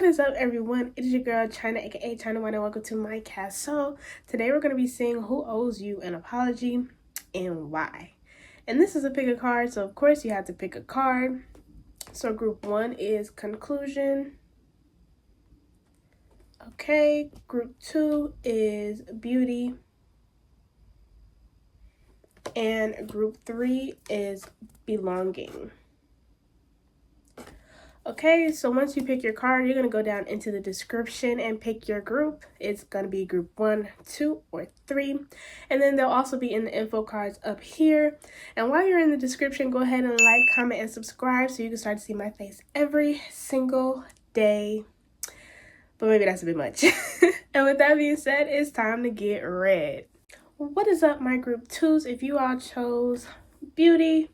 What is up, everyone? It is your girl China, aka China One, and welcome to my cast. So today we're going to be seeing who owes you an apology and why. And this is a pick a card, so of course you have to pick a card. So group 1 is conclusion. Okay, group 2 is beauty. And group 3 is belonging. Okay, so once you pick your card, you're going to go down into the description and pick your group. It's going to be group 1, 2, or 3. And then they'll also be in the info cards up here. And while you're in the description, go ahead and like, comment, and subscribe so you can start to see my face every single day. But maybe that's a bit much. And with that being said, it's time to get read. What is up, my group 2s? If you all chose beauty,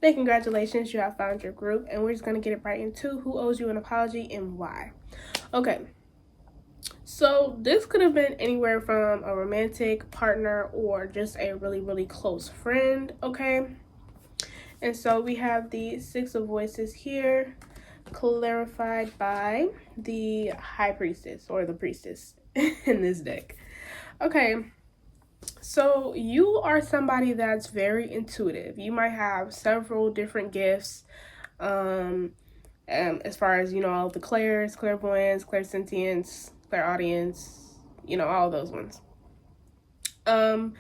then congratulations, you have found your group, and we're just going to get it right into who owes you an apology and why. Okay, so this could have been anywhere from a romantic partner or just a really close friend, okay? And so we have the Six of Voices here, clarified by the High Priestess, or the Priestess in this deck. Okay. So you are somebody that's very intuitive. You might have several different gifts as far as, all the clairs, clairvoyance, clairsentience, clairaudience, all those ones. But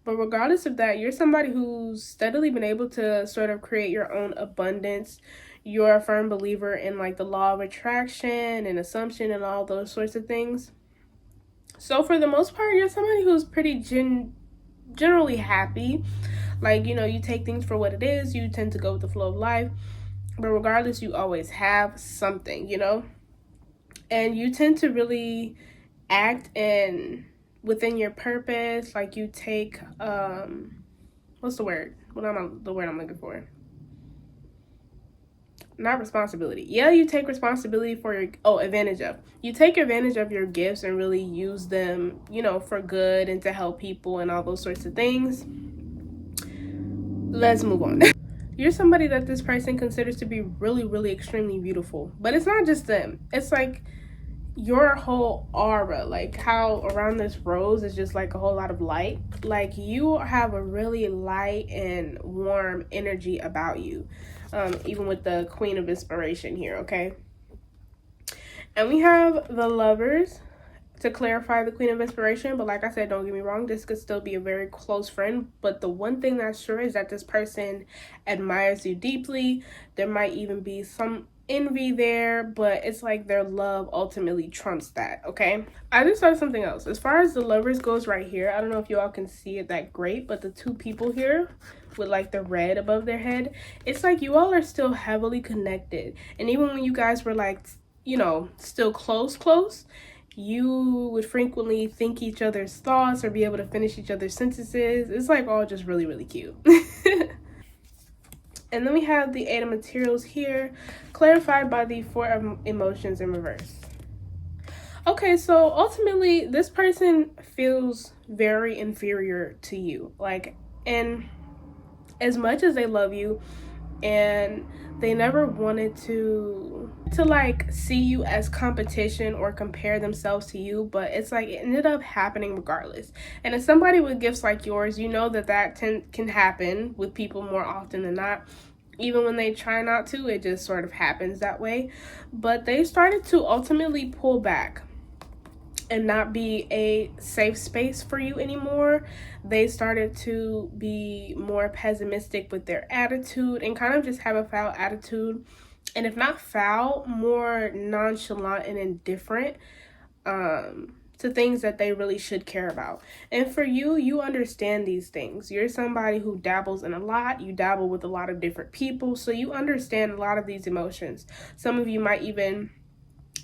regardless of that, you're somebody who's steadily been able to sort of create your own abundance. You're a firm believer in like the law of attraction and assumption and all those sorts of things. So for the most part, you're somebody who's pretty generally happy. Like, you take things for what it is. You tend to go with the flow of life. But regardless, you always have something, And you tend to really act within your purpose. Like you take, what's the word? The word I'm looking for? Not responsibility. Yeah, you take responsibility for advantage of. You take advantage of your gifts and really use them, for good and to help people and all those sorts of things. Let's move on. You're somebody that this person considers to be really extremely beautiful. But it's not just them. It's like your whole aura, like how around this rose is just like a whole lot of light. Like you have a really light and warm energy about you. Even with the Queen of Inspiration here, okay? And we have the Lovers to clarify the Queen of Inspiration. But like I said, don't get me wrong, this could still be a very close friend. But the one thing that's sure is that this person admires you deeply. There might even be some envy there, but it's like their love ultimately trumps that, okay? I just thought of something else. As far as the Lovers goes right here, I don't know if you all can see it that great, but the two people here with like the red above their head, it's like you all are still heavily connected. And even when you guys were like, still close, you would frequently think each other's thoughts or be able to finish each other's sentences. It's like all just really cute. And then we have the Eight of Materials here, clarified by the Four of Emotions in reverse. Okay, so ultimately, this person feels very inferior to you. Like, and as much as they love you, and they never wanted to like see you as competition or compare themselves to you, but it's like it ended up happening regardless. And as somebody with gifts like yours, you know that can happen with people more often than not. Even when they try not to, it just sort of happens that way. But they started to ultimately pull back and not be a safe space for you anymore. They started to be more pessimistic with their attitude and kind of just have a foul attitude. And if not foul, more nonchalant and indifferent to things that they really should care about. And for you, you understand these things. You're somebody who dabbles in a lot. You dabble with a lot of different people. So you understand a lot of these emotions. Some of you might even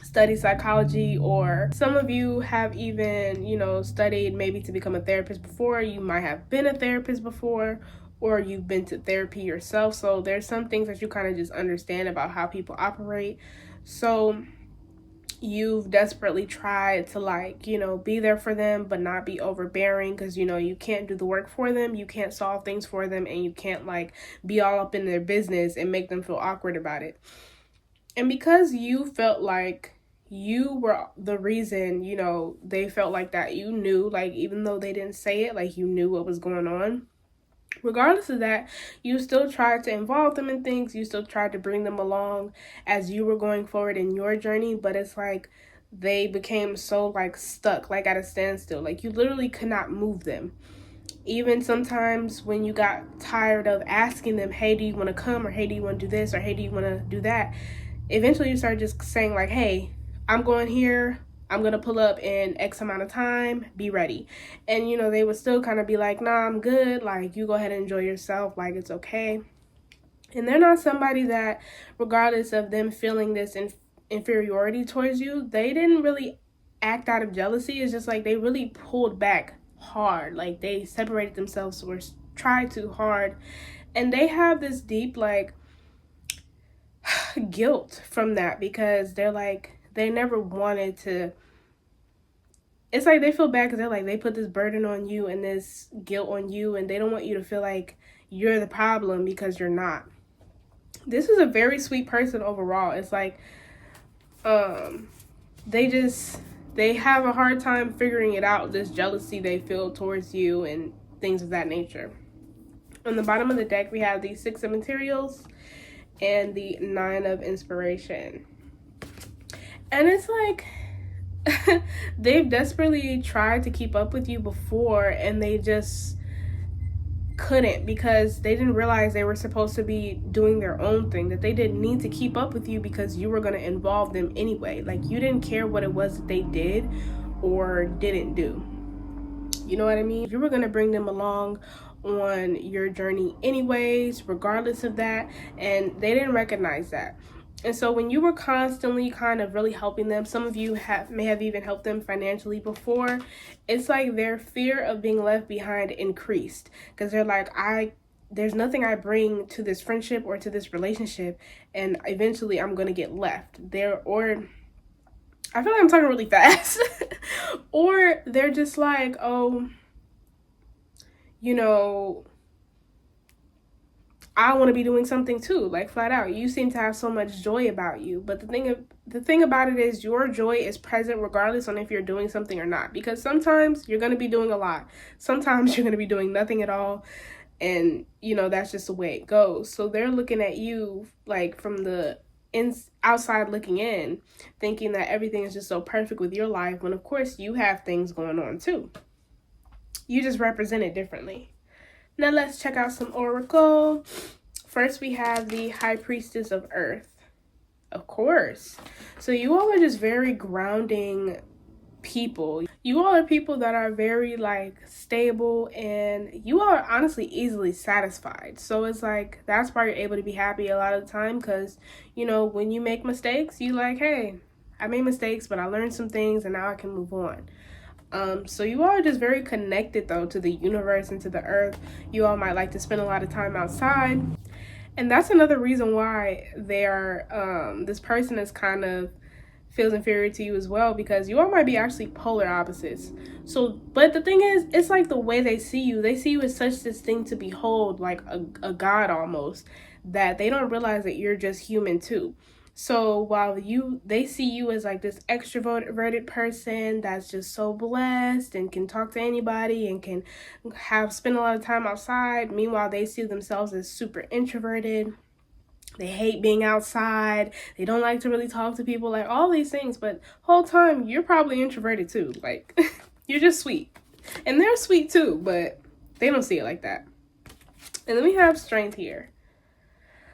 study psychology, or some of you have even, studied maybe to become a therapist before. You might have been a therapist before, or you've been to therapy yourself. So there's some things that you kind of just understand about how people operate. So you've desperately tried to be there for them, but not be overbearing, because you can't do the work for them, you can't solve things for them, and you can't be all up in their business and make them feel awkward about it. And because you felt like you were the reason, you know, they felt like that, you knew, like, even though they didn't say it, like, you knew what was going on. Regardless of that, you still tried to involve them in things. You still tried to bring them along as you were going forward in your journey. But it's like they became so like stuck, like at a standstill. Like you literally could not move them. Even sometimes when you got tired of asking them, hey, do you want to come? Or hey, do you want to do this? Or hey, do you want to do that? Eventually you started just saying like, hey, I'm going here. I'm going to pull up in X amount of time. Be ready. And, you know, they would still kind of be like, nah, I'm good. Like, you go ahead and enjoy yourself. Like, it's okay. And they're not somebody that, regardless of them feeling this inferiority towards you, they didn't really act out of jealousy. It's just like they really pulled back hard. Like, they separated themselves or tried too hard. And they have this deep, like, guilt from that because they're like, they never wanted to. It's like they feel bad because they're like, they put this burden on you and this guilt on you, and they don't want you to feel like you're the problem because you're not. This is a very sweet person overall. It's like they have a hard time figuring it out, this jealousy they feel towards you and things of that nature. On the bottom of the deck, we have the Six of Materials and the Nine of Inspiration. And it's like they've desperately tried to keep up with you before, and they just couldn't because they didn't realize they were supposed to be doing their own thing, that they didn't need to keep up with you because you were going to involve them anyway. Like, you didn't care what it was that they did or didn't do. You know what I mean? You were going to bring them along on your journey anyways, regardless of that, and they didn't recognize that. And so when you were constantly kind of really helping them, some of you may have even helped them financially before, it's like their fear of being left behind increased because they're like, there's nothing I bring to this friendship or to this relationship, and eventually I'm going to get left there. Or I feel like I'm talking really fast. Or they're just like, oh, you know, I want to be doing something too, like flat out. You seem to have so much joy about you. But the thing about it is your joy is present regardless on if you're doing something or not. Because sometimes you're going to be doing a lot. Sometimes you're going to be doing nothing at all. And, you know, that's just the way it goes. So they're looking at you like from the outside looking in, thinking that everything is just so perfect with your life, when of course you have things going on too. You just represent it differently. Now let's check out some oracle. First we have the High Priestess of Earth. Of course. So you all are just very grounding people. You all are people that are very like stable, and you all are honestly easily satisfied. So it's like that's why you're able to be happy a lot of the time, because you know when you make mistakes, you like, hey, I made mistakes, but I learned some things and now I can move on. So you all are just very connected though to the universe and to the earth. You all might like to spend a lot of time outside, and that's another reason why this person is kind of feels inferior to you as well, because you all might be actually polar opposites. So, but the thing is, it's like the way they see you as such this thing to behold, like a god almost, that they don't realize that you're just human too. So while they see you as like this extroverted person that's just so blessed and can talk to anybody and can spend a lot of time outside, meanwhile they see themselves as super introverted. They hate being outside. They don't like to really talk to people, like all these things. But whole time you're probably introverted too. Like you're just sweet, and they're sweet too, but they don't see it like that. And then we have Strength here.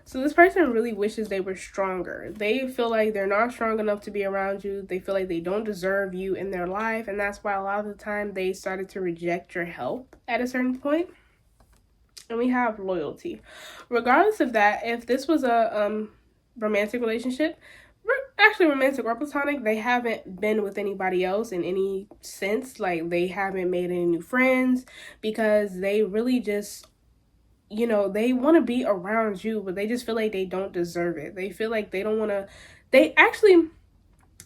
So this person really wishes they were stronger. They feel like they're not strong enough to be around you. They feel like they don't deserve you in their life. And that's why a lot of the time they started to reject your help at a certain point. And we have Loyalty. Regardless of that, if this was a romantic relationship, actually romantic or platonic, they haven't been with anybody else in any sense. Like they haven't made any new friends because they really just, you know, they want to be around you, but they just feel like they don't deserve it. They feel like they don't want to,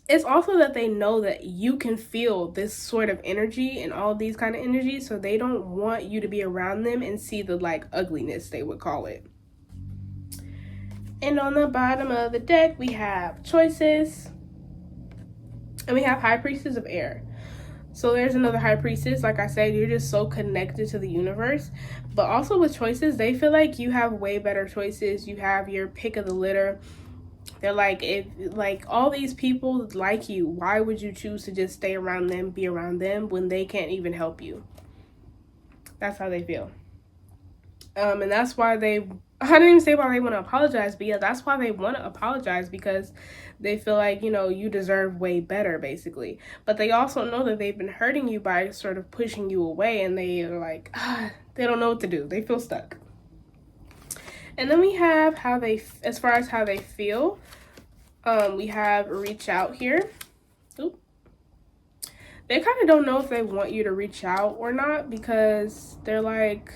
it's also that they know that you can feel this sort of energy and all these kind of energies, so they don't want you to be around them and see the like ugliness, they would call it. And on the bottom of the deck, we have choices. And we have High Priestess of Air. So there's another High Priestess. Like I said, you're just so connected to the universe. But also with choices, they feel like you have way better choices. You have your pick of the litter. They're like, if like all these people like you, why would you choose to just stay around them, be around them when they can't even help you? That's how they feel. And that's why I didn't even say why they want to apologize, but yeah, that's why they want to apologize, because they feel like, you deserve way better, basically. But they also know that they've been hurting you by sort of pushing you away, and they are like, they don't know what to do. They feel stuck. And then we have as far as how they feel, we have reach out here. Oop. They kind of don't know if they want you to reach out or not, because they're like,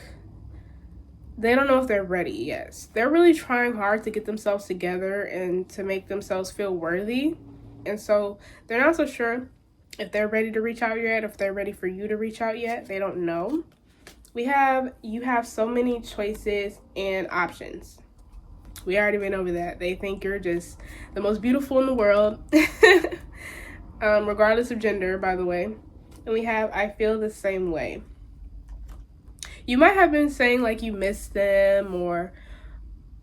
they don't know if they're ready yet. They're really trying hard to get themselves together and to make themselves feel worthy. And so they're not so sure if they're ready to reach out yet, if they're ready for you to reach out yet. They don't know. You have so many choices and options. We already went over that. They think you're just the most beautiful in the world, regardless of gender, by the way. And we have I feel the same way. You might have been saying like you miss them, or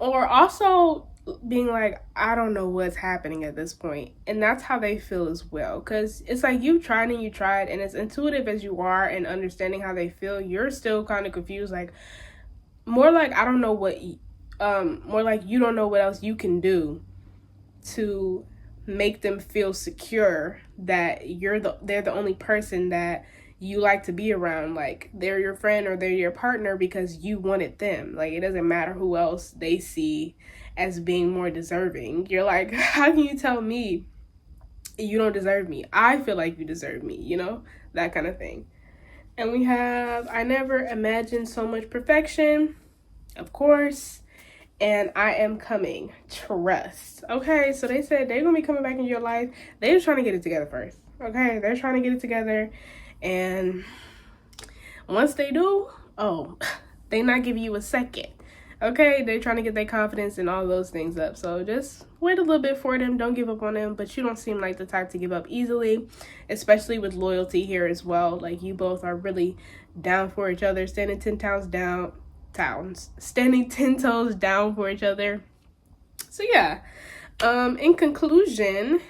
also being like, I don't know what's happening at this point. And that's how they feel as well. Because it's like you tried, and as intuitive as you are and understanding how they feel, you're still kind of confused. Like, more like, I don't know what, more like you don't know what else you can do to make them feel secure that they're the only person that you like to be around. Like, they're your friend or they're your partner because you wanted them. Like, it doesn't matter who else they see as being more deserving. You're like, how can you tell me you don't deserve me? I feel like you deserve me, that kind of thing. And we have I never imagined so much perfection, of course, and I am coming, trust. Okay, so they said they're gonna be coming back into your life. They're just trying to get it together first. Okay, they're trying to get it together. And once they do, they not give you a second. Okay, they're trying to get their confidence and all those things up. So just wait a little bit for them. Don't give up on them. But you don't seem like the type to give up easily, especially with loyalty here as well. Like, you both are really down for each other, standing 10 toes down for each other. So yeah, in conclusion,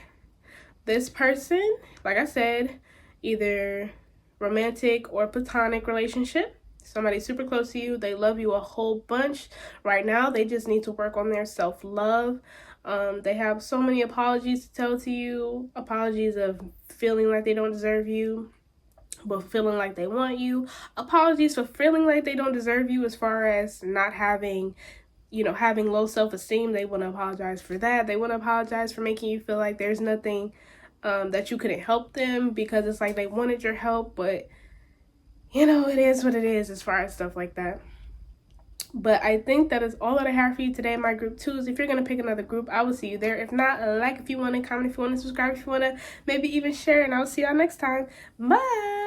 this person, like I said, either romantic or platonic relationship. Somebody super close to you. They love you a whole bunch. Right now, they just need to work on their self-love. They have so many apologies to tell to you. Apologies of feeling like they don't deserve you, but feeling like they want you. Apologies for feeling like they don't deserve you as far as not having low self-esteem. They want to apologize for that. They want to apologize for making you feel like there's nothing that you couldn't help them, because it's like they wanted your help, but it is what it is as far as stuff like that. But I think that is all that I have for you today in my group 2s. If you're going to pick another group, I will see you there. If not, like if you want to, comment if you want to, subscribe if you want to, maybe even share, and I'll see y'all next time. Bye!